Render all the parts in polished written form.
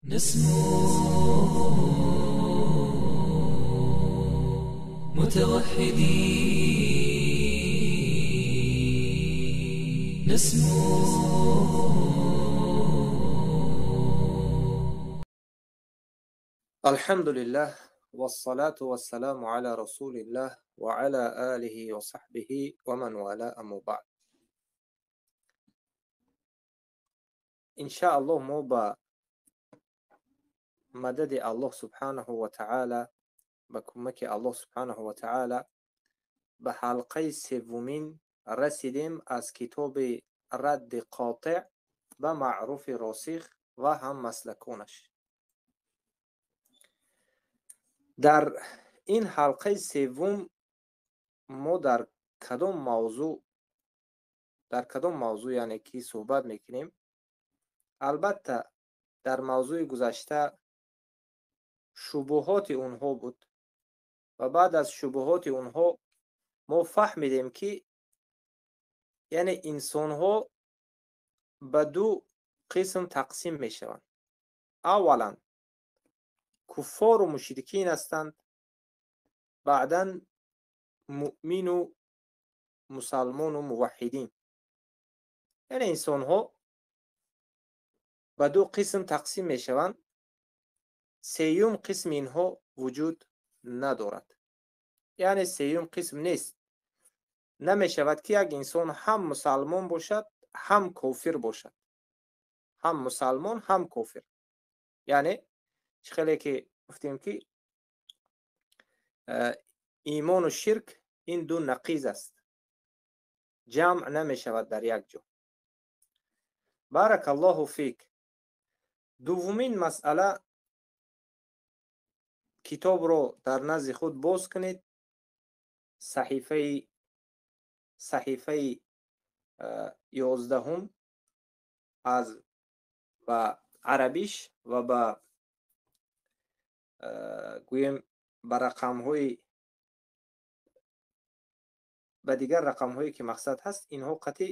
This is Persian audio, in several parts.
نسمو متوحدين، نسمو الحمد لله والصلاة والسلام على رسول الله وعلى آله وصحبه ومن والاه، اما بعد. иншааллоҳ мо ба мадади аллоҳ субҳанаҳу ва таъала, ба кӯмаки аллоҳ субҳанаҳу ва таъала ба ҳалқаи севумин расидем аз китоби радди қотеъ ба маъруфи росих ва ҳам маслакунаш. дар ин ҳалқаи севум мо дар кадом мавзӯъ яъне ки суҳбат мекунем? албатта дар мавзӯи гузашта шубуҳоти онҳо буд ва баъд аз шубуҳоти онҳо мо фаҳмидем ки яъне инсонҳо ба ду қисм тақсим мешаванд. аввалан куффору мушрикин ҳастанд, баъдан муъмину мусалмону муваҳҳидин. яъне инсонҳо ба ду қисм тақсим мешаванд. сеюм қисми инҳо вуҷуд надорад. яъне сеюм қисм нест. намешавад ки як инсон ҳам мусалмон бошад, ҳам кофир бошад. ҳам мусалмон, ҳам кофир. яъне чӣ хеле ки гуфтем ки имону ширк ин ду нақиз аст. ҷамъ намешавад дар як ҷо. баракаллоҳу фик. дуввумин масъала, китобро дар назди худ боз кунед. саҳифаи 11 аз ба арабиш ва ба гӯем ба рақамҳои ба дигар рақамҳое ки мақсад ҳаст, инҳо қатъи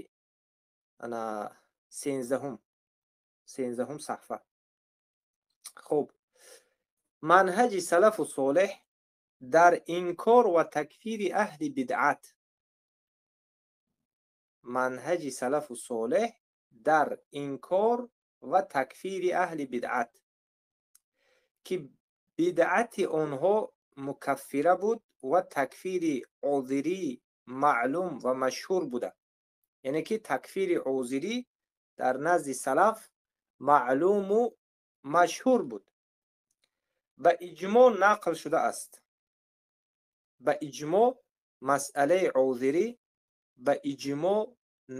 13 саҳфа. хуб, манҳаҷи салафу солеҳ дар инкор ва такфири аҳли бидъат. манҳаҷи салафу солеҳ дар инкор ва такфири аҳли бидъат, ки бидъати онҳо мукаффира буд ва такфири озирӣ маълум ва машҳур буда. яъне ки такфири озирӣ дар назди салаф маълуму машҳур буд. ба иҷмо нақл шудааст. ба иҷмо масъалаи озирӣ ба иҷмо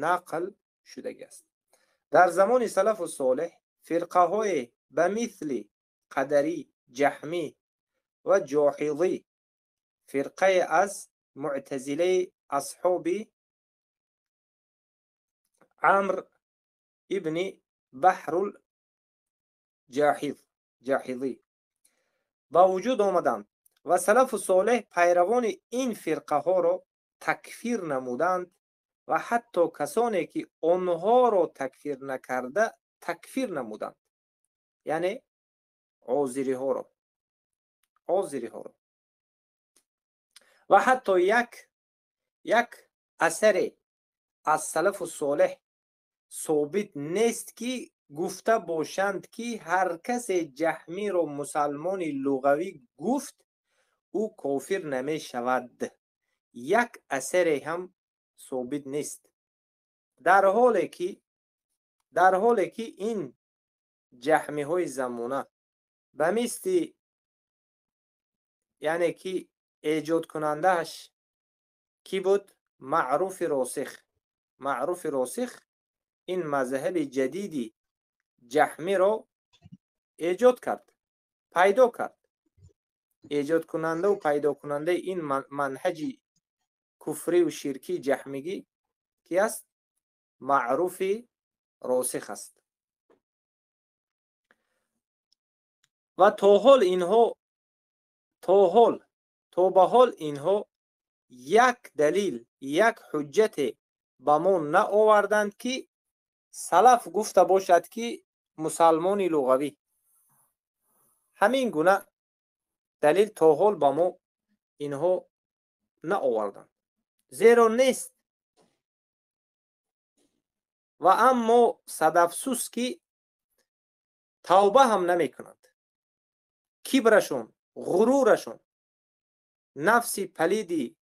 нақл шудагиаст. дар замони салафу солеҳ фирқаҳое ба мисли қадарӣ, ҷаҳмӣ ва ҷоҳидӣ, фирқае аз муътазилаи асҳоби амр ибни баҳрул ҷаҳидӣ ба вуҷуд омаданд ва салафу солеҳ пайравони ин фирқаҳоро такфир намуданд ва ҳатто касоне ки онҳоро такфир накарда такфир намуданд. яъне озириҳоро. ва ҳатто як асаре аз салафу солеҳ собит нест ки гуфта бошанд ки ҳар касе ҷаҳмиро мусалмони луғавӣ гуфт, ӯ кофир намешавад. як асаре ҳам собит нест. дар ҳоле ки ин ҷаҳмиҳои замона ба мисли яъне ки эҷодкунандааш ки буд? маъруфи росих ин мазҳаби ҷадиди ҷаҳмиро эҷод кард, пайдо кард. эҷодкунандаву пайдокунандаи ин манҳаҷи куфриву ширкии ҷаҳмигӣ ки аст? маъруфи росих аст. ва то ба ҳол инҳо як далил, як ҳуҷҷате ба мо наоварданд ки салаф гуфта бошад ки мусалмони луғавӣ. همین گونه دلیل تا حال با ما اینها نه آوردن، زیرا نیست. و اما صد افسوس که توبه هم نمی کنند. کبرشون، غرورشون، نفس پلیدی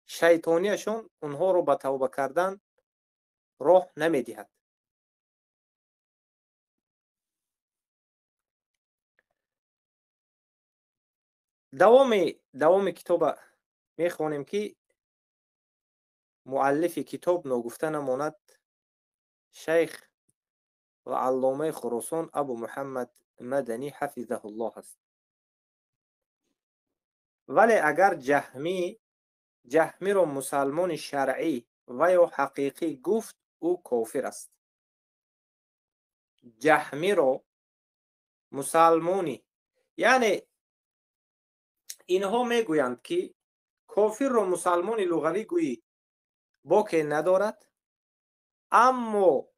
شیطانیشون اونها رو به توبه کردن راه نمی دهد. دوام کتاب می خوانیم که مؤلف کتاب نگفته نماند شیخ و علامه خراسان ابو محمد مدنی حفظه الله است. ولی اگر جهمی رو مسلمان شرعی و یا حقیقی گفت او کافر است. جهمی رو مسلمانی، یعنی اینها میگویند که کافر رو مسلمانی لغوی گویی باکی ندارد، اما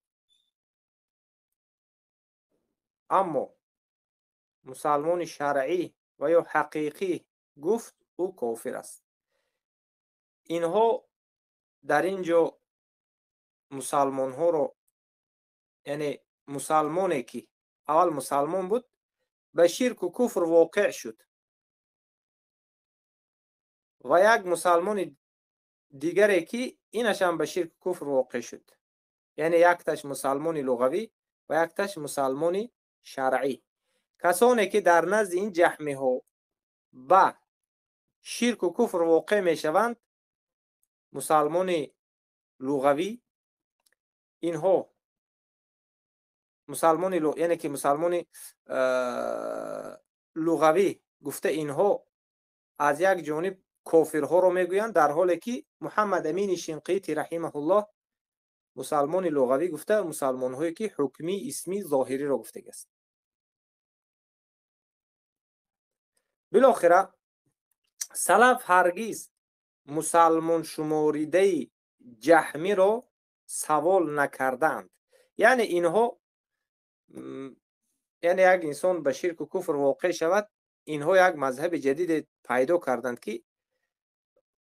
مسلمان شرعی و یا حقیقی گفت او کافر است. اینها در اینجا مسلمان ها رو، یعنی مسلمانی که اول مسلمان بود به شرک و کفر واقع شد و یک مسلمان دیگری که اینش هم به شرک و کفر واقع شد، یعنی یک تاش مسلمانی لغوی و یک تاش مسلمانی شرعی. کسانی که در نزد این جهمی ها به شرک و کفر واقع می شوند مسلمان لغوی، اینها مسلمان یعنی که مسلمان لغوی گفته اینها از یک جانب کافرها رو میگویند، در حالی که محمد امین شنقیطی رحمه الله مسلمان لغوی گفته مسلمان هایی که حکمی اسمی ظاهری را گفته است. بالاخره سلف هرگز مسلمان شماریده جهمی را سوال نکردند. یعنی اینها، یعنی یک انسان به شرک و کفر واقع شود، اینها یک مذهب جدید پیدا کردند که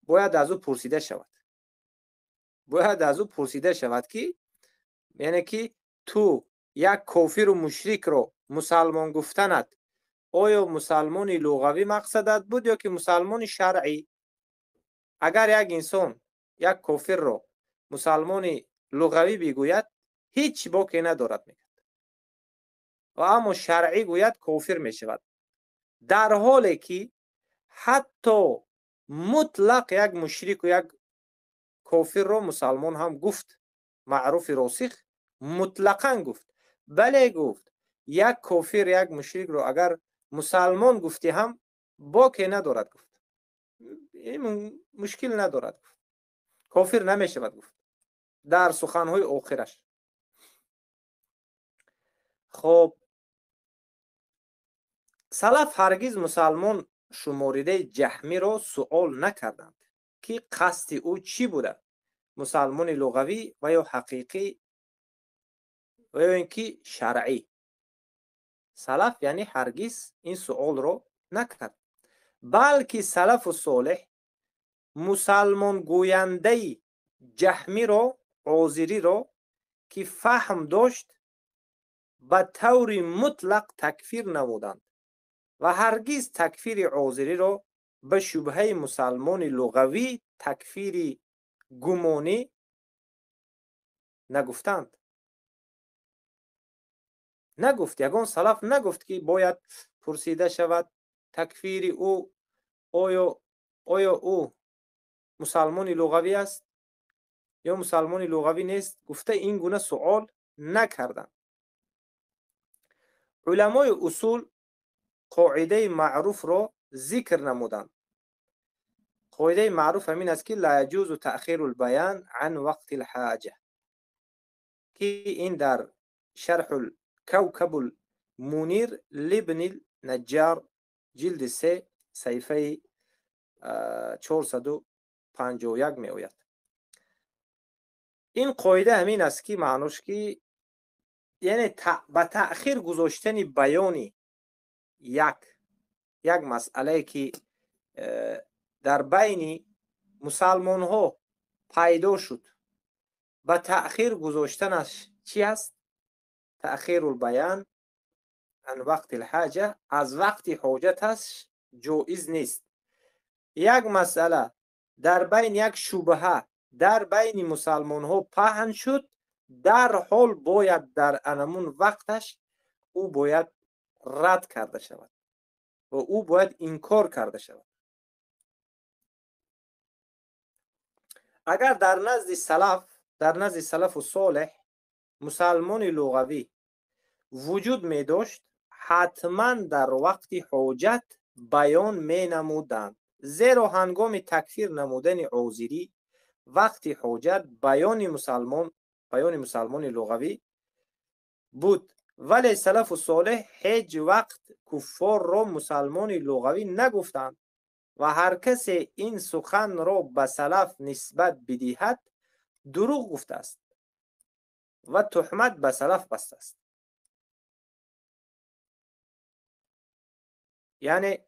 باید از او پرسیده شود که یعنی که تو یک کافر و مشرک رو مسلمان گفتنت آیا مسلمانی لغوی مقصدت بود یا که مسلمان شرعی؟ اگر یک انسان یک کافر رو مسلمان لغوی بگوید هیچ باکی ندارد میگه، و اما شرعی گوید کافر می شود، در حالی که حتی مطلق یک مشرک و یک کافر رو مسلمان هم گفت، معروف راسخ مطلقاً گفت. بله گفت یک کافر یک مشرک رو اگر مسلمان گفتی هم باکی ندارد گفت، این مشکل ندارد گفت، کافر نمی شود گفت در سخنهای آخرش. خب سلف هرگز مسلمان شماریده جهمی را سؤال نکردند که قصد او چی بوده، مسلمان لغوی و یا حقیقی و یا اینکه شرعی. سلف یعنی هرگز این سؤال را نکرد، بلکه سلف و صالح مسلمان گوینده جهمی را، عازری را که فهم داشت به طور مطلق تکفیر نمودند و هرگز تکفیر عازری را به شبهه مسلمان لغوی تکفیر گمانی نگفتند. نگفت، یگان سلف نگفت که باید پرسیده شود تکفیر او آیا او مسلمان لغوی است یا مسلمان لغوی نیست. گفته این گونه سوال نکردند. علمای اصول قاعده معروف را ذکر نمودند. قاعده معروف همین است که لا يجوز تأخیر البیان عن وقت الحاجه، که این در شرح الكوكب المنیر لابن النجار جلد 3 صفحه 451 می آید. این قاعده همین است که معنیش که یعنی به تأخیر گذاشتن بیان یک یک مسئله که در بین مسلمان ها پیدا شد و تأخیر گذاشتنش چی است؟ تأخیر البیان عن وقت الحاجه، از وقت حاجتش جایز نیست. یک مسئله در بین یک شبهه در بین مسلمان ها پهن شد، در حال باید در انمون وقتش او باید رد کرده شود و او باید انکار کرده شود. اگر در نزد سلف و صالح مسلمان لغوی وجود می داشت، حتما در وقت حاجت بیان می نمودند، زیرا هنگام تکفیر نمودن عذری وقت حاجت بیان مسلمان لغوی بود. ولی سلف و صالح هیچ وقت کفار را مسلمان لغوی نگفتند و هر کسی این سخن را به سلف نسبت بدهد دروغ گفته است و تهمت به سلف بسته است. یعنی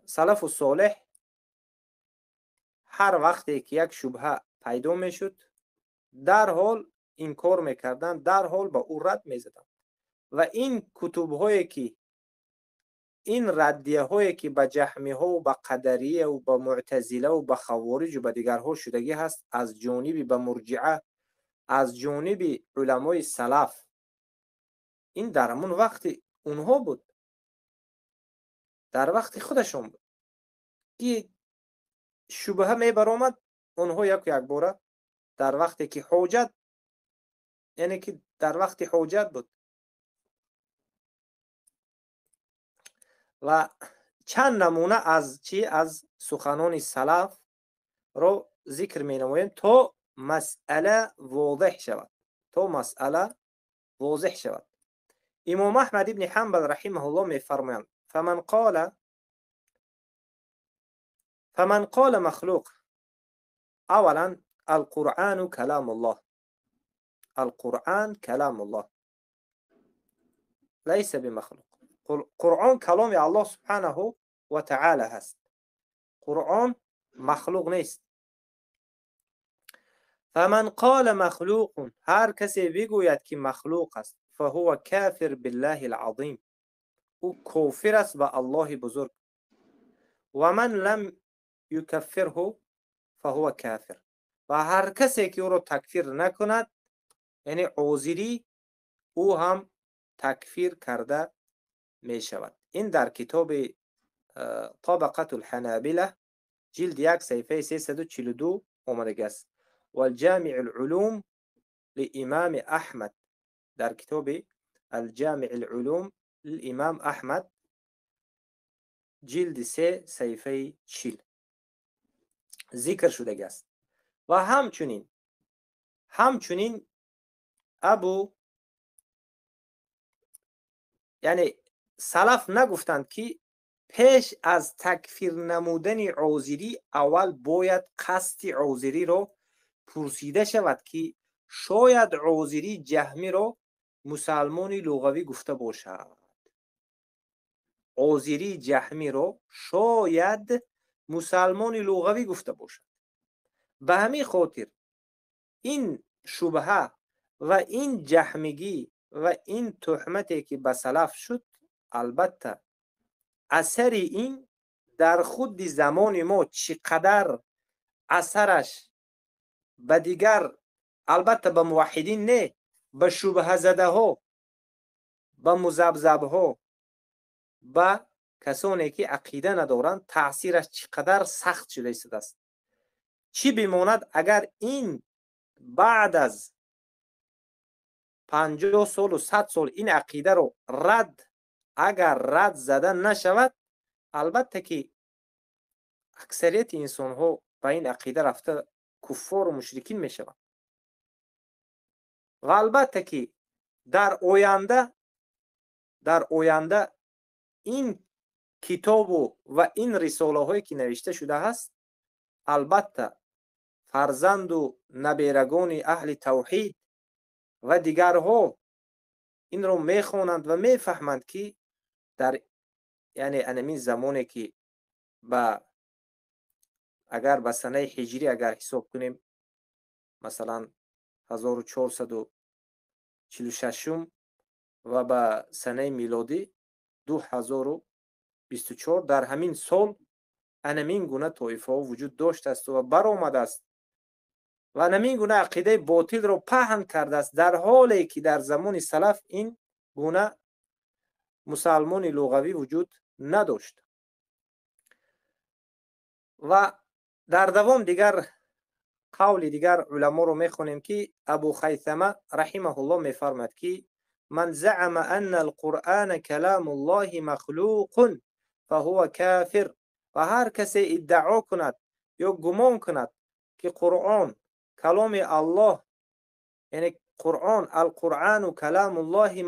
سلف و صالح هر وقتی که یک شبهه پیدا می شد در حال انکار میکردن، در حال با او رد میزدن. و این کتب هایی که این ردیه هایی که به جهمیه ها و به قدریه و به معتزله و به خوارج و به دیگرها شدگی هست از جانب به مرجعه، از جانب علمای سلف، این در همون وقت اونها بود، در وقت خودشون بود که شبهه می برآمد. اونها یک باره در وقتی که حاجت، یعنی که در وقت حاجت بود. و چند نمونه از سخنان سلف رو ذکر می نماییم تا مسئله واضح شود. امام احمد ابن حنبل رحمه الله می فرمایند فمن قال مخلوق، اولا القرآن كلام الله، القرآن كلام الله ليس بمخلوق. قرآن کلام الله سبحانه و تعالی هست، قرآن مخلوق نیست. فمن قال مخلوق، هر کسی بگوید که مخلوق است، فهو کافر بالله العظیم، او کافر است به الله بزرگ. و من لم یکفره فهو کافر، و هر کسی که او را تکفیر نکند، یعنی عذری، او هم تکفیر کرده می شود. این در کتاب طبقة الحنابلة جلد 1 صفحه 342 آمده است. و الجامع العلوم لامام احمد، در کتاب الجامع العلوم لامام احمد جلد 3 صفحه 40 ذکر شده است. و همچنین یعنی سلف نگفتند که پیش از تکفیر نمودن عذری اول باید قصد عذری رو پرسیده شود که شاید عذری جهمی رو مسلمان لغوی گفته باشد. عذری جهمی رو شاید مسلمان لغوی گفته باشد. به همین خاطر این شبهه و این جهمگی و این تهمتی که به سلف شد، البته اثر این در خود زمان ما چقدر اثرش به دیگر، البته به موحدین نه، به شبهه زده ها، به مذبذب ها، به کسانی که عقیده ندارند، تأثیرش چقدر سخت شده است. چی بماند اگر این بعد از 50 سال و 100 سال این عقیده رو اگر رد زده نشود، البته که اکثریت انسان ها به این عقیده رفته کفار و مشرکین می شوند. و البته که در آینده این کتاب و این رساله هایی که نوشته شده هست، البته فرزند و نبیرگان اهل توحید و دیگرها این رو میخوانند و میفهمند که در یعنی انمین زمانی که اگر به سنه هجری اگر حساب کنیم مثلا 1446 و به سنه میلادی 2024 در همین سال انمین گونه طایفه ها وجود داشته است و برآمده است و انمین گونه عقیده باطل را پهن کرده است، در حالی که در زمان سلف این گونه مسلمان لغوی وجود نداشت. و در دوام دیگر قول دیگر علما رو میخونیم که ابو خیثمه رحمه الله میفرماید که من زعم ان القرآن کلام الله مخلوق فهو کافر. و هر کسی ادعا کند یا گمان کند که قرآن کلام الله، یعنی القرآن و کلام الله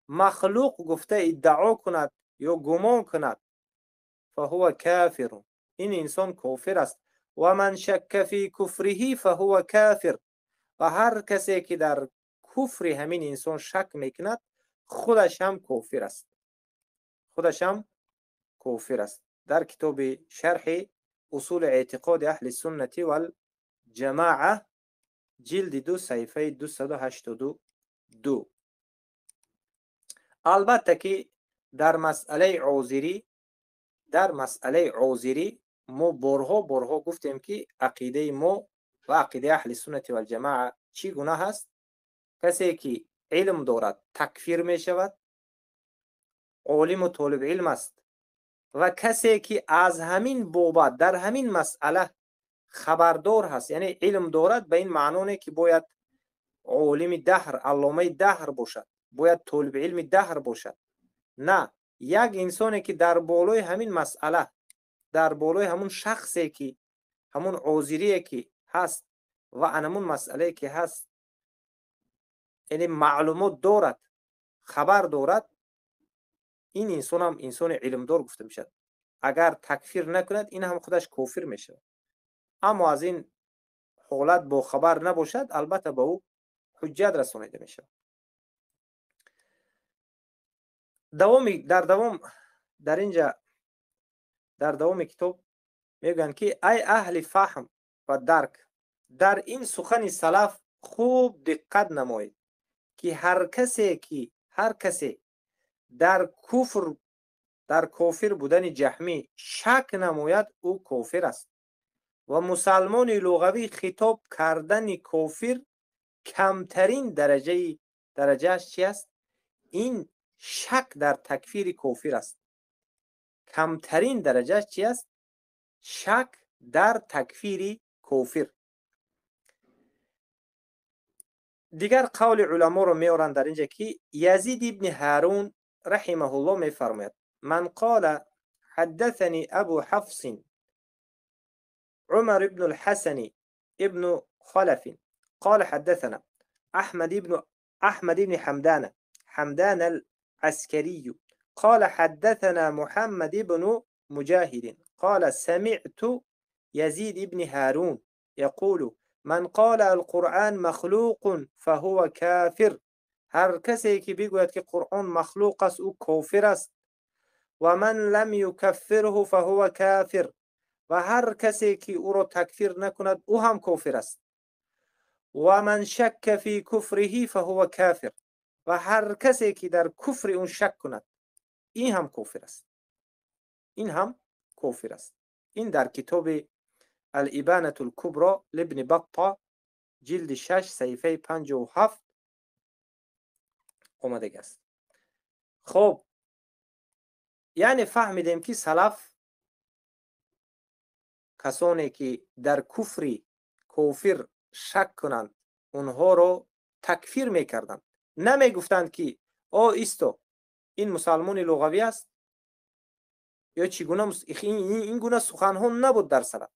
مخلوق گفته ادعا کند یا گمان کند، فهو کافر، این انسان کافر است. و من شک فی کفره فهو کافر. و هر کسی که در کفر همین انسان شک میکند خودش هم کافر است. در کتاب شرح اصول اعتقاد اهل سنت والجماعه جلد 2 صفحه 282. البته که در مسئله عذری ما بارها گفتیم که عقیده ما و عقیده اهل سنت والجماعه چی گونه هست؟ کسی که علم دارد تکفیر می شود، عالم و طالب علم است، و کسی که از همین بابت در همین مسئله خبردار هست، یعنی علم دارد به این معنی که باید عالم دهر، علامه دهر باشد، باید طالب علم دهر باشد. نه، یک انسانی که در بالای همین مسئله، در بالای همون شخصی که همون عذریه که هست و همون مسئله که هست، یعنی معلومات دارد، خبر دارد، این انسان هم انسان علمدار گفته میشد. اگر تکفیر نکند این هم خودش کافر میشه. اما از این حالت با خبر نباشد البته به او حجت رسانیده میشه. در دوام کتاب میگن که ای اهل فهم و درک، در این سخن سلف خوب دقت نمایید که هر کسی در کافر بودن جهمی شک نماید او کافر است. و مسلمان لغوی خطاب کردن کافر کمترین درجهش چی است؟ این شک در تکفیر کافر است. کمترین درجهش چی است؟ شک در تکفیر کافر. دیگر قول علما رو میارن در اینجا که یزید ابن هارون رحمه الله میفرماید من قال حدثني ابو حفص عمر بن الحسن ابن خلف قال حدثنا احمد بن حمدان العسكري قال حدثنا محمد بن مجاهد قال سمعت يزيد بن هارون يقول من قال القرآن مخلوق فهو كافر. هر کسی که بگوید که قرآن مخلوق است او کافر است. و من لم یکفره فهو کافر. و هر کسی که او را تکفیر نکند او هم کافر است. و من شک فی کفره فهو کافر. و هر کسی که در کفر اون شک کند این هم کافر است. این در کتاب الابانة الكبرى لابن بطة جلد 6 صفحه 57 اومده است. خب یعنی فهمیدیم که سلف کسانی که در کافر شک کنند اونها رو تکفیر میکردند، نمیگفتند که ایستو این مسلمان لغوی است یا چگونه. این گونه سخنها نبود در سلف.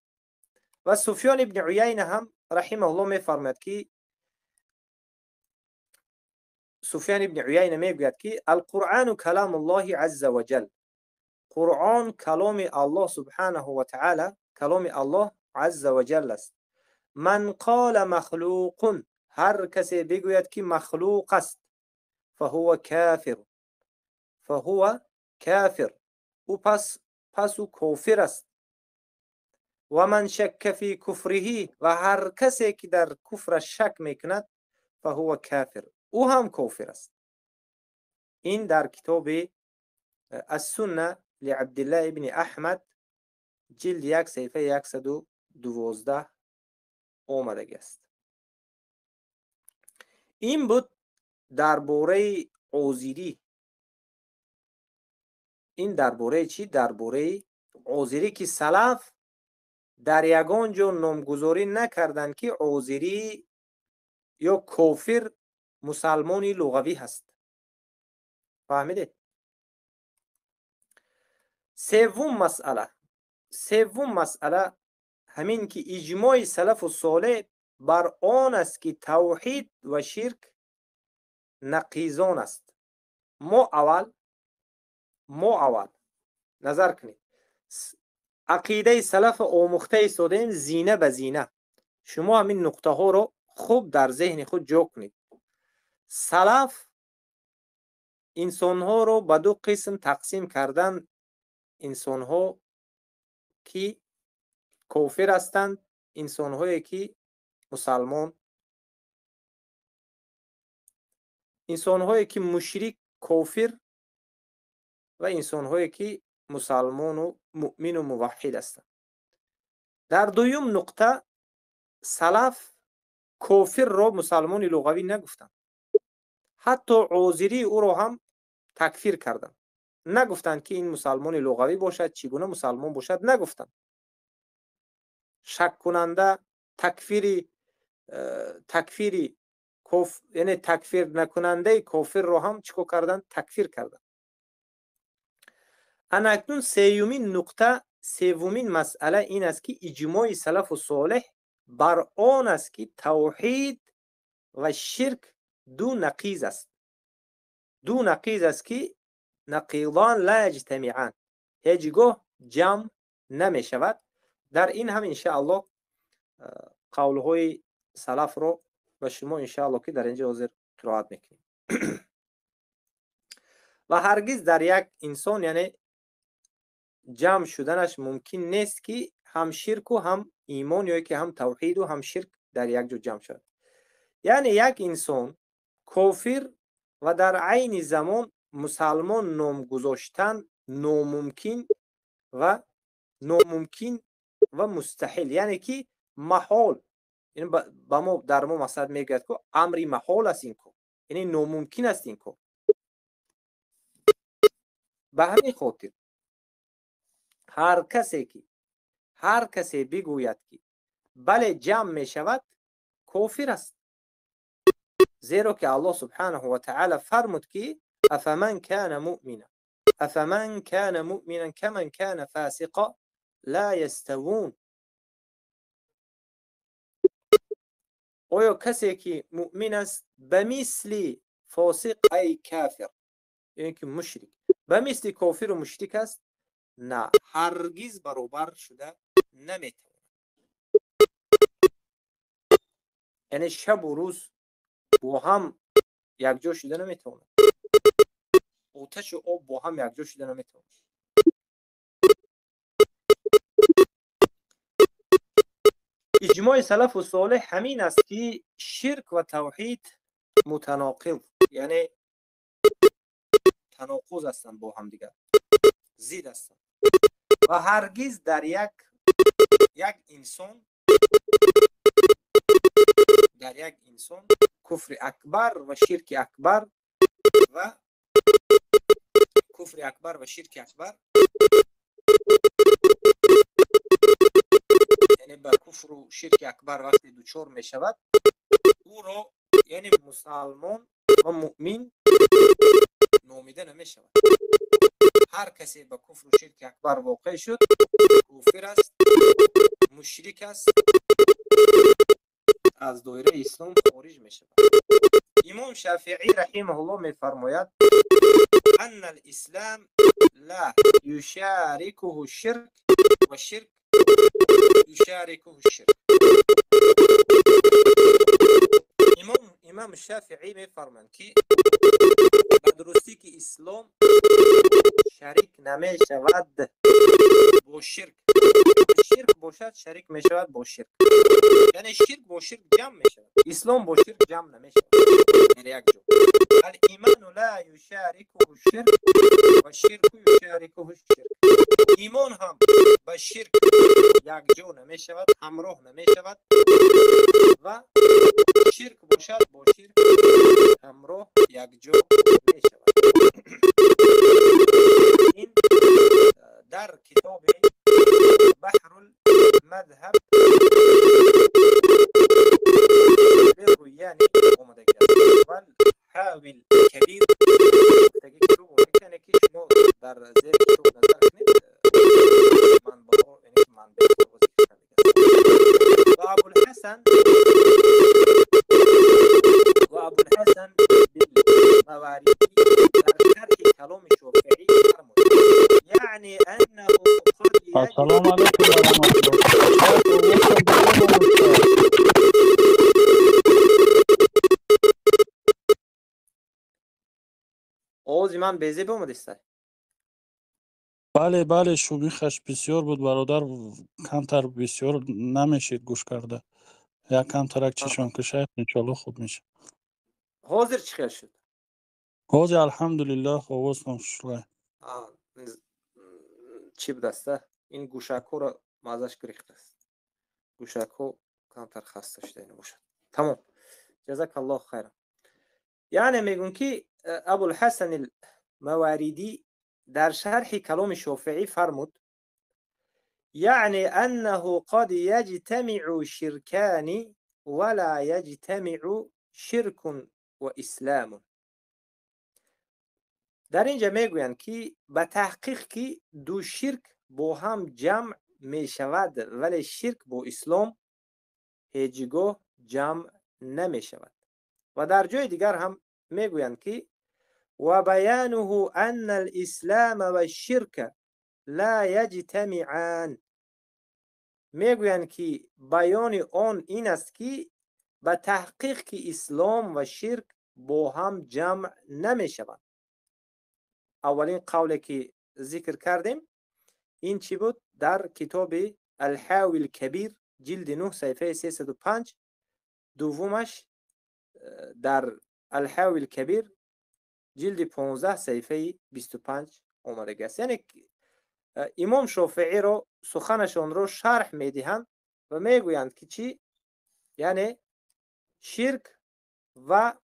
و سفیان ابن عیینه هم رحمه الله میفرماید که سفیان ابن عیینه میگوید که القرآن کلام الله عز وجل، قرآن کلام الله سبحانه و تعالی، کلام الله عز وجل است. من قال مخلوق، هر کسی بگوید که مخلوق است، فهو کافر او پس او کافر است. و من شک فی کفره، و هر کسی که در کفر شک میکند فهو کافر، او هم کافر است. این در کتاب السنه لعبدالله ابن احمد جلد 1 صفحه 112 آمده است. این بود درباره عذری. این درباره چی؟ درباره عذری که سلف در یگان جا نامگذاری نکردند که عذری یا کافر مسلمانی لغوی هست. فهمیده؟ سوم مسئله همین که اجماع سلف و صالح بر آن است که توحید و شرک نقیضان است. ما اول نظر کنید، عقیده سلف آموخته ایستادیم زینه به زینه. شما همین نقطه ها رو خوب در ذهن خود جا کنید. سلف انسان ها رو به دو قسم تقسیم کردن: انسان ها که کافر هستند، انسان هایی که مسلمان، انسان هایی که مشرک کافر و انسان هایی که مسلمان و مؤمن و موحد هستند. در دویم نقطه سلف کافر را مسلمان لغوی نگفتند، حتی عذری او را هم تکفیر کردند. نگفتند که این مسلمان لغوی باشد، چگونه مسلمان باشد نگفتند. شک کننده تکفیری یعنی تکفیر نکننده کافر را هم چیکار کردند؟ تکفیر کردند. اکنون سومین مسئله این است که اجماع سلف و صالح بر آن است که توحید و شرک دو نقیض است. دو نقیض است که نقیضان لا یجتمعان، هیچگاه جمع نمی شود. در این هم انشاءالله قولهای سلف رو و شما انشاءالله که در اینجا حاضر قرائت میکنیم. و هرگز در یک انسان یعنی جمع شدنش ممکن نیست که هم شرک و هم ایمان یا که هم توحید و هم شرک در یک جا جمع شد. یعنی یک انسان کافر و در عین زمان مسلمان نام گذاشتن ناممکن و مستحیل، یعنی که محال، یعنی با ما در ما مقصد میگه که امری محال است این کار، یعنی ناممکن است این کار. به همین خاطر هر کسی بگوید که بله جمع می شود کافر است، زیرا که الله سبحانه و تعالی فرمود که افمن کان مؤمنا کمن کان فاسقا لا یستوون. آیا کسی که مؤمن است به مثل فاسق ای کافر، یعنی که مشرک به مثل کافر و مشرک است؟ نه، هرگز برابر شده نمیتونه. یعنی شب و روز با هم یک جا شده نمیتونه. آتش و آب با هم یک جا شده نمیتونه. اجماع سلف و صالح همین است که شرک و توحید متناقض، یعنی تناقض هستند، با هم دیگر ضد هستند و هرگز در یک انسان کفر اکبر و شرک اکبر یعنی با کفر و شرک اکبر وقتی دچار می شود او را یعنی مسلمان و مؤمن نامیده نمی شود. هر کسی با کفر و شرک اکبر واقع شد کافر است، مشرک است، از دایره اسلام خارج می شود. امام شافعی رحمه الله می فرماید ان الاسلام لا یشارکه الشرک و الشرک یشارکه الشرک. امام شافعی می فرماید که درستی که اسلام شریک نمی شود با شرک. شرک باشد شریک می شود با شرک، یعنی شرک با شرک جمع می شود، اسلام با شرک جمع نمی شود در یک جا. الایمان لا یشارکه الشرک و شرک یشارکه الشرک. ایمان هم با شرک یک جا نمی شود، همراه نمی شود، و شرک باشد با شرک همراه یک جا می شود. این در کتاب بحر المذهب للرویانی آمده است. والحاوی الکبیر تگی کتاب میکنه که شما در زیر کتاب نظر کنید، منبع یعنی منبع توضیح کرده. و ابو الحسن بالمواردی در شرح کلام شافعی فرمود یعنی انه قد السلام علیکم و رحمت الله. آوازی من بیزی بومد است. بله بله شومیخش بسیار بود برادر، کمتر بسیار نمیشه گوش کرده. یک کمترک چشم کشه انشالله خوب میشه. حاضر چی خیلی شد؟ حاضر الحمدلله آواز شده. چی بدسته؟ این گوشکو را مازش گریخت است. گوشکو کمتر خسته شده اینو باشد. تمام. جزاک الله خیر. یعنی میگون که ابوالحسن المواریدی در شرح کلام شافعی فرمود یعنی انه قد یجتمع شرکان ولا یجتمع شرک و اسلام. در اینجا میگویند که به تحقیق که دو شرک با هم جمع می شود ولی شرک با اسلام هیچگاه جمع نمی شود. و در جای دیگر هم میگویند که و بیانه ان الاسلام و الشرک لا یجتمعان. میگویند که بیان آن این است که به تحقیق که اسلام و شرک با هم جمع نمی شوند. اولین قولی که ذکر کردیم این چی بود؟ در کتاب الحاوی الکبیر جلد 9 صفحه 305. دومش در الحاوی الکبیر جلد 15 صفحه 25 آمده است. یعنی امام شافعی رو سخنشان رو شرح میدهند و میگویند که چی؟ یعنی شرک و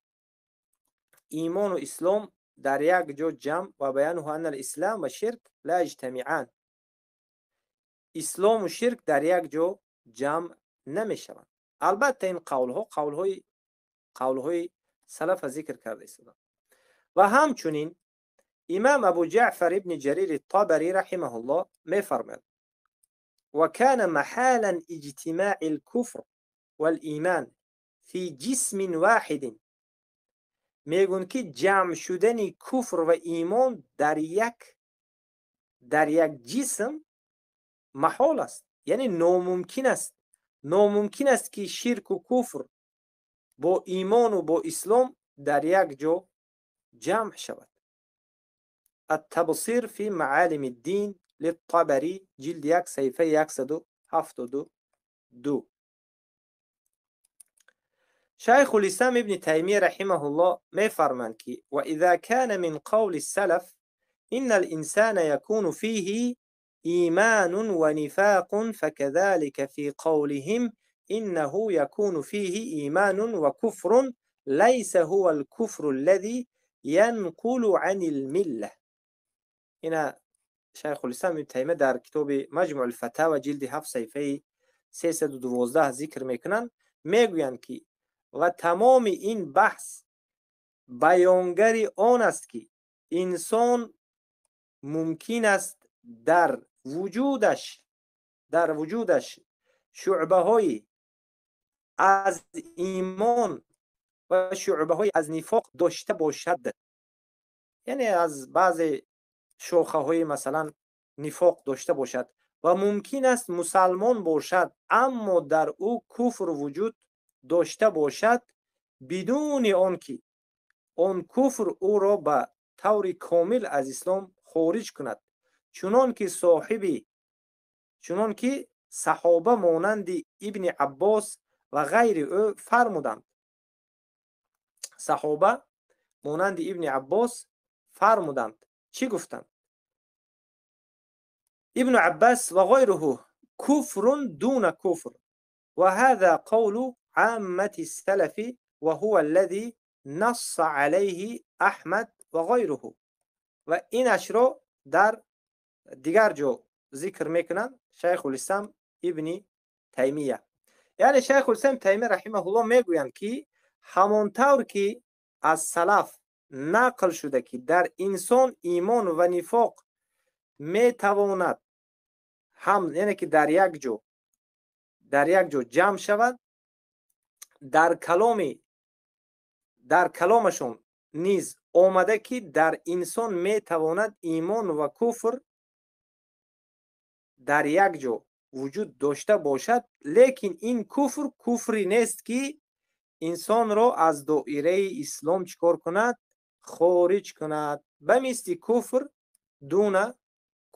ایمان و اسلام در یک جا جمع و بیانه ان الاسلام و شرک لا یجتمعان. اسلام و شرک در یک جا جمع نمی شوند. البته این قولهای سلف ذکر کرده است. و همچنین امام ابو جعفر ابن جریر الطبری رحمه الله می فرماید و کان محالا اجتماع الكفر والایمان فی جسم واحد. میگون که جمع شدن کفر و ایمان در یک جسم محال است، یعنی ناممکن است. ناممکن است که شرک و کفر با ایمان و با اسلام در یک جا جمع شود. التبصیر فی معالم الدین للطبری جلد 1 صفحه 172. شیخ الاسلام ابن تیمیه رحمه الله می فرماند که و اذا كان من قول السلف ان الانسان يكون فيه ایمان و نفاق فكذلك في قولهم انه يكون فيه ایمان و کفر ليس هو الكفر الذي ينقل عن المله. این شیخ الاسلام ابن تیمیه در کتاب مجموع الفتاوی جلد 7 صفحه 312 ذکر میکنند. میگویند که و تمام این بحث بیانگر آن است که انسان ممکن است در وجودش شعبه های از ایمان و شعبه های از نفاق داشته باشد. یعنی از بعض شاخه های مثلا نفاق داشته باشد و ممکن است مسلمان باشد اما در او کفر وجود داشته باشد بدون آنکه آن کفر او را به طور کامل از اسلام خارج کند، چنان که صحابه مانند ابن عباس و غیر او فرمودند. صحابه مانند ابن عباس فرمودند. چی گفتند؟ ابن عباس و غیره کفر دون کفر و هذا قول عامة السلف و هو الذي نص عليه احمد و غیره. و اینش را در دیگر جا ذکر میکنند شیخ الاسلام ابن تیمیه. یعنی شیخ الاسلام تیمیه رحمه الله میگویند که همانطور که از سلف نقل شده که در انسان ایمان و نفاق میتواند هم، یعنی که در یک جا جمع شود، در کلامشون نیز آمده که در انسان میتواند ایمان و کفر در یک جا وجود داشته باشد، لیکن این کفری نیست که انسان را از دایره اسلام چکار کند؟ خارج کند. بمیستی کفر دون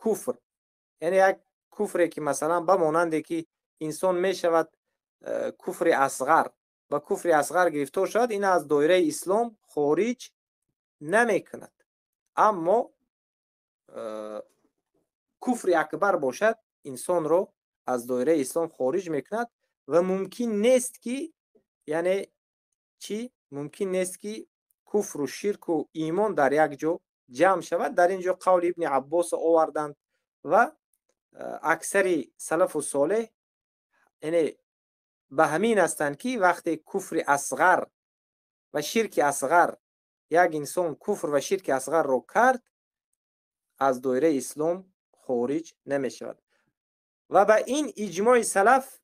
کفر، یعنی یک کفری که مثلا بماننده که انسان می شود کفر اصغر و کفر اصغر گرفتار شد، این از دایره اسلام خارج نمی کند. اما کفر اکبر باشد انسان را از دایره اسلام خارج میکند و ممکن نیست که، یعنی چی؟ ممکن نیست که کفر و شرک و ایمان در یک جا جمع شود. در اینجا قول ابن عباس آوردند و اکثر سلف و صالح یعنی به همین هستند که وقتی کفر اصغر و شرک اصغر، یک انسان کفر و شرک اصغر را کرد، از دایره اسلام خارج نمی شود. و به این اجماع سلف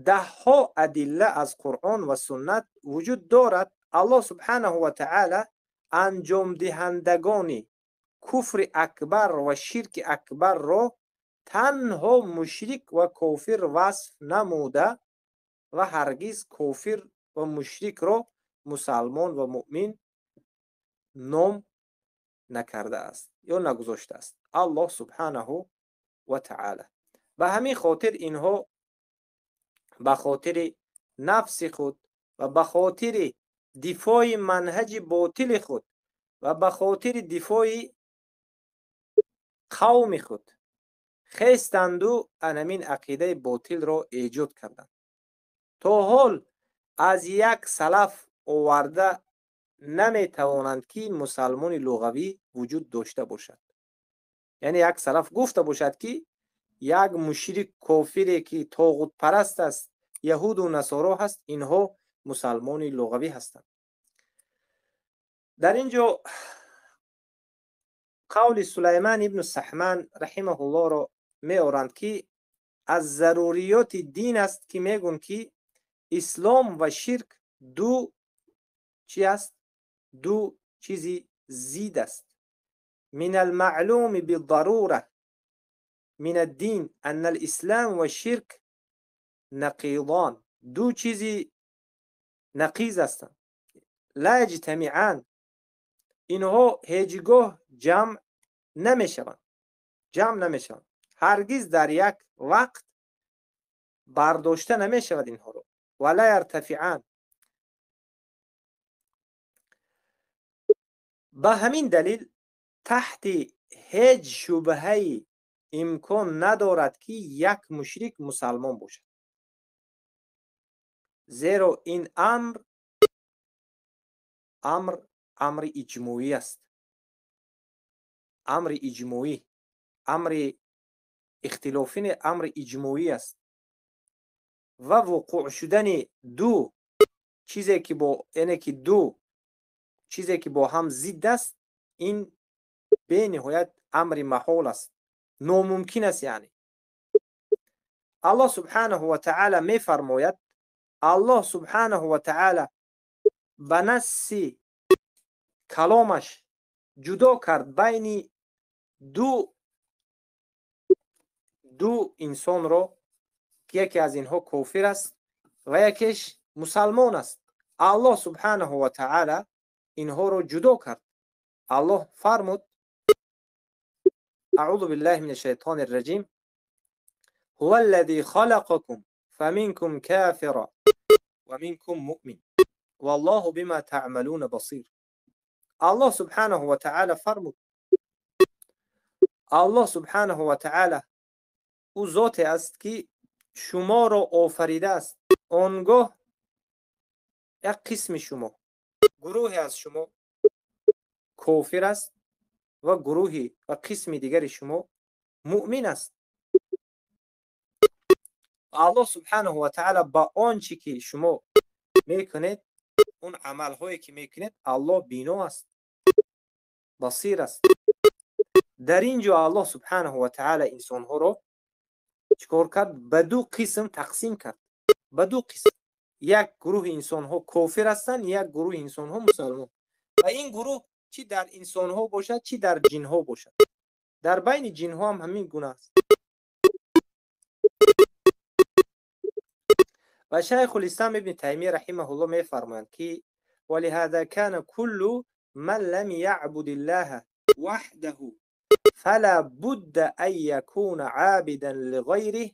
ده ها ادله از قرآن و سنت وجود دارد. الله سبحانه و تعالی انجام دهندگان کفر اکبر و شرک اکبر را تنها مشرک و کافر وصف نموده و هرگز کافر و مشرک را مسلمان و مؤمن نام نکرده است یا نگذاشته است الله سبحانه و تعالی. به همین خاطر اینها به خاطر نفس خود و به خاطر دفاع منهج باطل خود و به خاطر دفاع قوم خود خیستند و انمین عقیده باطل را ایجاد کردند. تا حال از یک سلف آورده نمی توانند که مسلمان لغوی وجود داشته باشد. یعنی یک سلف گفته باشد که یک مشرک کافری که طاغوت پرست است، یهود و نصارا هست، اینها مسلمان لغوی هستند. در اینجا قول سلیمان ابن سحمان رحمه الله را می آورند که از ضروریات دین است که میگن که اسلام و شرک دو چی است؟ دو چیزی زید است. من المعلوم بالضروره من الدین ان الاسلام و شرک نقیضان، دو چیزی نقیض هستند، لا یجتمعان، اینها هیچگاه جمع نمیشوند، هرگز در یک وقت برداشته نمیشود اینها رو، ولا یرتفعان. به همین دلیل تحت هیچ شبهه‌ای امکان ندارد که یک مشرک مسلمان باشد، زیرا این امر اجماعی است، امر اجماعی، امر اختلافی نه، امر اجماعی است و وقوع شدن دو چیزی که با هم ضد است، این به نهایت امر محال است، ناممکن است. یعنی الله سبحانه و تعالی می فرماید، الله سبحانه و تعالی به نص کلامش جدا کرد بین دو انسان را که یکی از اینها کافر است و یکیش مسلمان است. الله سبحانه و تعالی اینها را جدا کرد الله فرمود اعوذ بالله من الشیطان الرجیم هو الذي خلقكم فمنكم كافر ومنكم مؤمن والله بما تعملون بصیر. الله سبحانه و تعالی فرمود الله سبحانه و تعالی او ذات است که شما را آفریده است. آنگاه یک قسم شما، گروهی از شما کافر است و گروهی و قسم دیگر شما مؤمن است. الله سبحانه و تعالی با آنچه که شما میکنید، اون عمل هایی که میکنید، الله بینا است، بصیر است. در اینجا الله سبحانه و تعالی انسان ها را چکار کرد؟ به دو قسم تقسیم کرد. به دو قسم، یک گروه انسان ها کافر هستند، یک گروه انسان ها مسلمان. و این گروه چی در انسان ها باشد چی در جن ها باشد. در بین جن ها هم همین گونه است. و شیخ الاسلام ابن تیمیه رحمه الله می فرمایند که ولهذا كان كل من لم يعبد الله وحده فلا بد ان يكون عابدا لغيره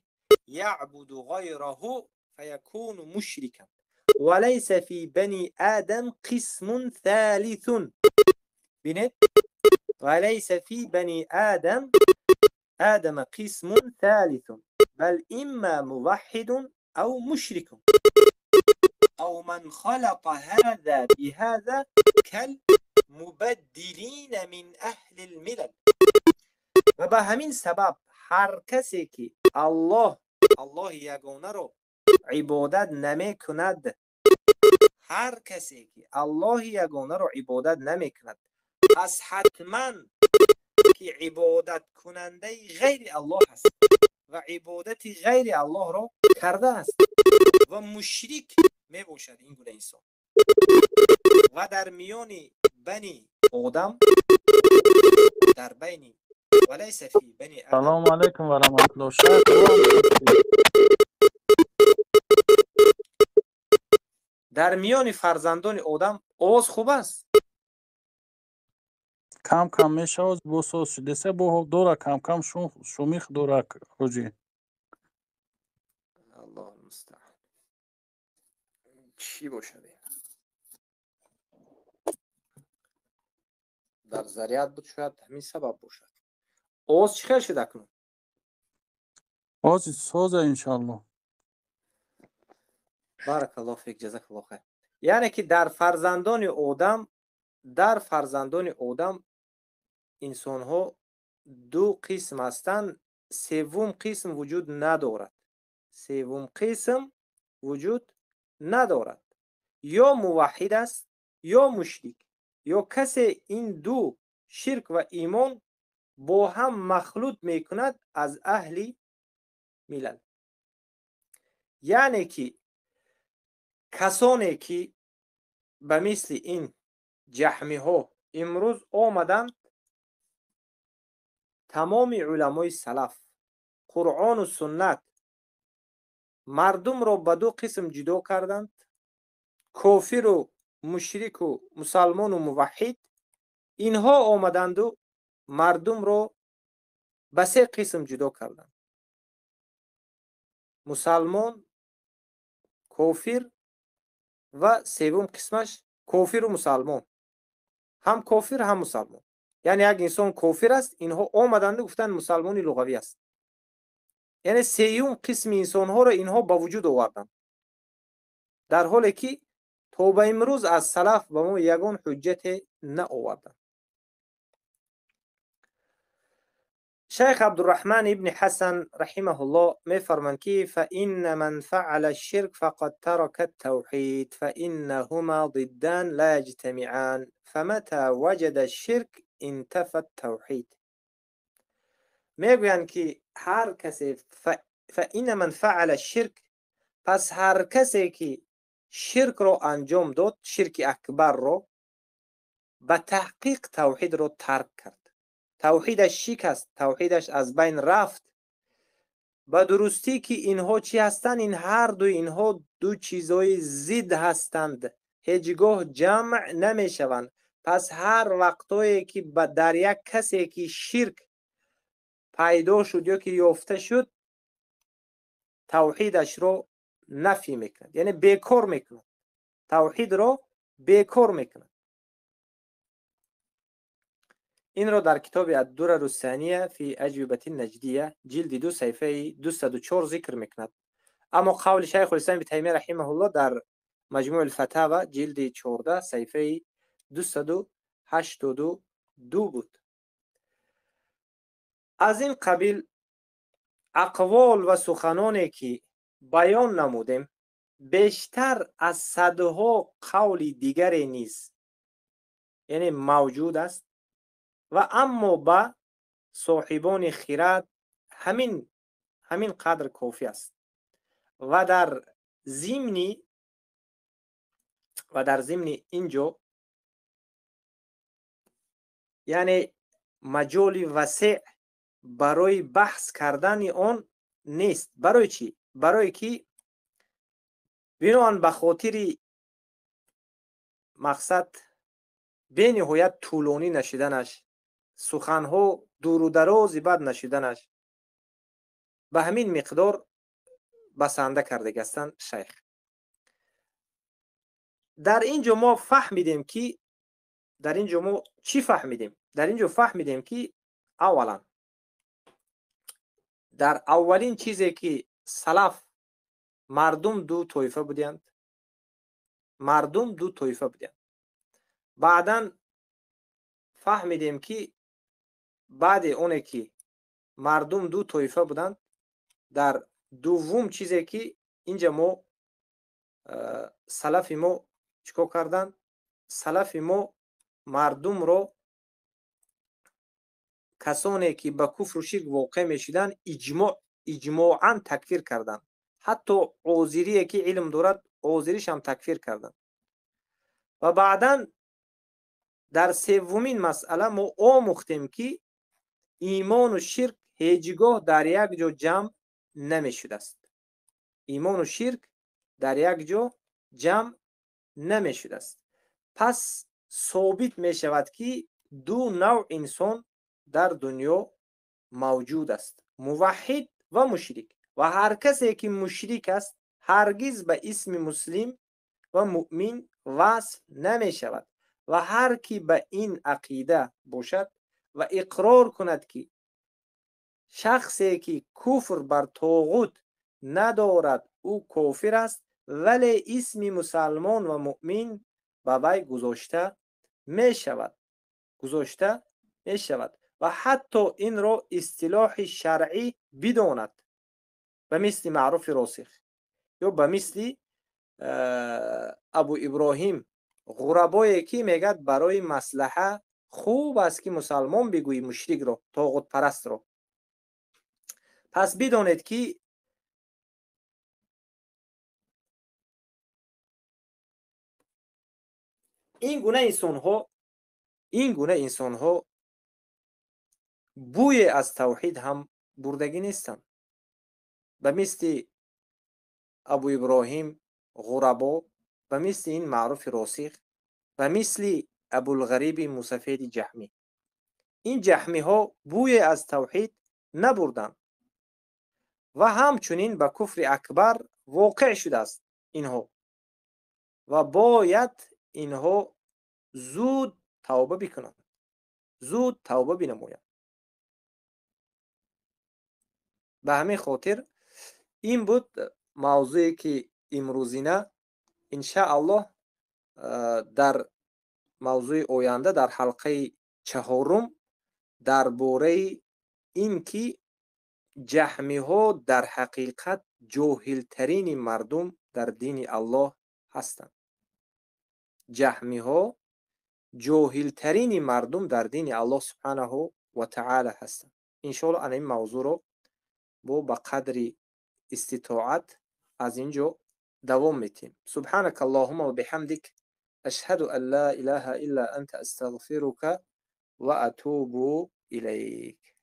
يعبد غيره فيكون مشركا وليس في بني آدم قسم ثالث. بینید، وليس في بني آدم قسم ثالث بل إما موحد أو مشرك أو من خلط هذا بهذا كالمبدلين من أهل الملل. و به همین سبب هر کسی که الله یگانه رو عبادت نمی کند، هر کسی که الله یگانه رو عبادت نمی کند، پس حتما که عبادت کننده غیر الله هست و عبادت غیر الله رو کرده است و مشرک می باشد این گونه انسان. و در میان بنی آدم، در بین ولیس فی بنی آدم، سلام علیکم و رحمت الله. شیخ در میان فرزندان آدم آواز خوب است. کم کم میشه از بسوز شده سه بو دورا کم کم شومیخ دورا خوجی. الله المستعان. چی باشد این؟ در ذریعت بود، شاید همین سبب باشد. آواز چی خیلی شده کنم؟ آز سوزه انشالله. بارک الله فیک، جزاک الله خیر. یعنی که در فرزندان آدم انسان ها دو قسم هستند. سوم قسم وجود ندارد. سوم قسم وجود ندارد. یا موحد است یا مشرک، یا کسی این دو شرک و ایمان با هم مخلوط میکند از اهل ملل. یعنی که کسانی که به مثل این جهمی ها امروز آمدند، تمام علمای سلف، قرآن و سنت مردم را به دو قسم جدا کردند، کافر و مشرک و مسلمان و موحد. اینها آمدند و مردم را به سه قسم جدا کردند: مسلمان، کافر و سوم قسمش کافر و مسلمان، هم کافر هم مسلمان. یعنی یک انسان کافر است، اینها آمدند و گفتند مسلمانی لغوی است. یعنی سوم قسم انسان ها را اینها با وجود آوردند، در حالی که تا به امروز از سلف به ما یگان حجت نه آوردند. شیخ عبدالرحمن ابن حسن رحمه الله می فرماند که فإن من فعل الشرك فقد ترك التوحید فإنهما ضدان لا يجتمعان فمتى وجد الشرك انتفى التوحید. میگویند که هر کسی فإن من فعل الشرك، پس هر کسی که شرک را انجام داد، شرک اکبر را، به تحقیق توحید را ترک کرد، توحیدش شکست، توحیدش از بین رفت. به درستی که اینها چی هستند؟ این هر دو اینها دو چیزهای ضد هستند، هیچگاه جمع نمی شوند. پس هر وقتایی که در یک کسی که شرک پیدا شد یا که یافته شد، توحیدش رو نفی میکند، یعنی بیکار میکند، توحید رو بیکار میکند. این رو در کتاب الدرر الثانیه فی اجوبه النجدیه جلد 2 صفحه 204 ذکر میکند. اما قول شیخ الاسلام ابن تیمیه رحمه الله در مجموع الفتاوی جلد 14 صفحه 282 بود. از این قبیل اقوال و سخنانی که بیان نمودیم بیشتر از صدها قول دیگری نیز یعنی موجود است و اما با صاحبان خرد همین قدر کافی است. و در ضمن اینجا یعنی مجال وسیع برای بحث کردن آن نیست. برای چی؟ برای که بنابراین به خاطر مقصد به نهایت طولانی نشدنش، سخنها دور و درازی بد نشدنش، به همین مقدار بسنده کرده هستند شیخ. در اینجا ما فهمیدیم که چی فهمیدیم؟ در اینجا فهمیدیم که اولا در اولین چیزی که سلف مردم دو طایفه بودند. بعداً فهمیدیم که بعد اونه که مردم دو طایفه بودند، در دوم چیزی که اینجا ما سلف ما چیکار کردن؟ سلف ما مردم رو، کسانی که به کفر و شرک واقع میشدن، اجماعاً تکفیر کردند. حتی عوزری که علم دارد عوزریش هم تکفیر کردند. و بعداً در سومین مسئله ما آموختیم که ایمان و شرک هیچگاه در یک جا جمع نمیشده است. ایمان و شرک در یک جا جمع نمیشده است. پس ثابت می شود که دو نوع انسان در دنیا موجود است، موحد و مشرک. و هر کسی که مشرک است هرگز به اسم مسلم و مؤمن وصف نمی شود. و هر کی به این عقیده باشد و اقرار کند که شخصی که کفر بر طاغوت ندارد او کافر است، ولی اسم مسلمان و مؤمن به وی گذاشته می شود و حتی این را اصطلاح شرعی بداند، به مثل معروف راسخ یا به مثل ابو ابراهیم غربایی که میگد برای مصلحه خوب است که مسلمان بگویی مشرک را، طاغوت پرست را. پس بدانید که این گونه انسان ها بوی از توحید هم بردگی نیستند. به مثل ابو ابراهیم غربا، به مثل این معروف راسخ، و مثل ابوالغریب موسفید جهمی. این جهمی ها بوی از توحید نبردند و همچنین به کفر اکبر واقع شده است اینها و باید اینها زود توبه بکنند، زود توبه بنمایند. به همین خاطر این بود موضوعی که امروزینه انشاءالله در موضوع آینده در حلقه 4 درباره این که جهمی ها در حقیقت جاهل ترین مردم در دین الله هستند. جهمی ها جاهل ترین مردم در دین الله سبحانه و تعالی هستند. انشاءالله این موضوع رو با قدر استطاعت از اینجا دوام میتیم. سبحانك اللهم و بحمدك اشهد ان لا اله الا انت استغفرك و اتوب الیک.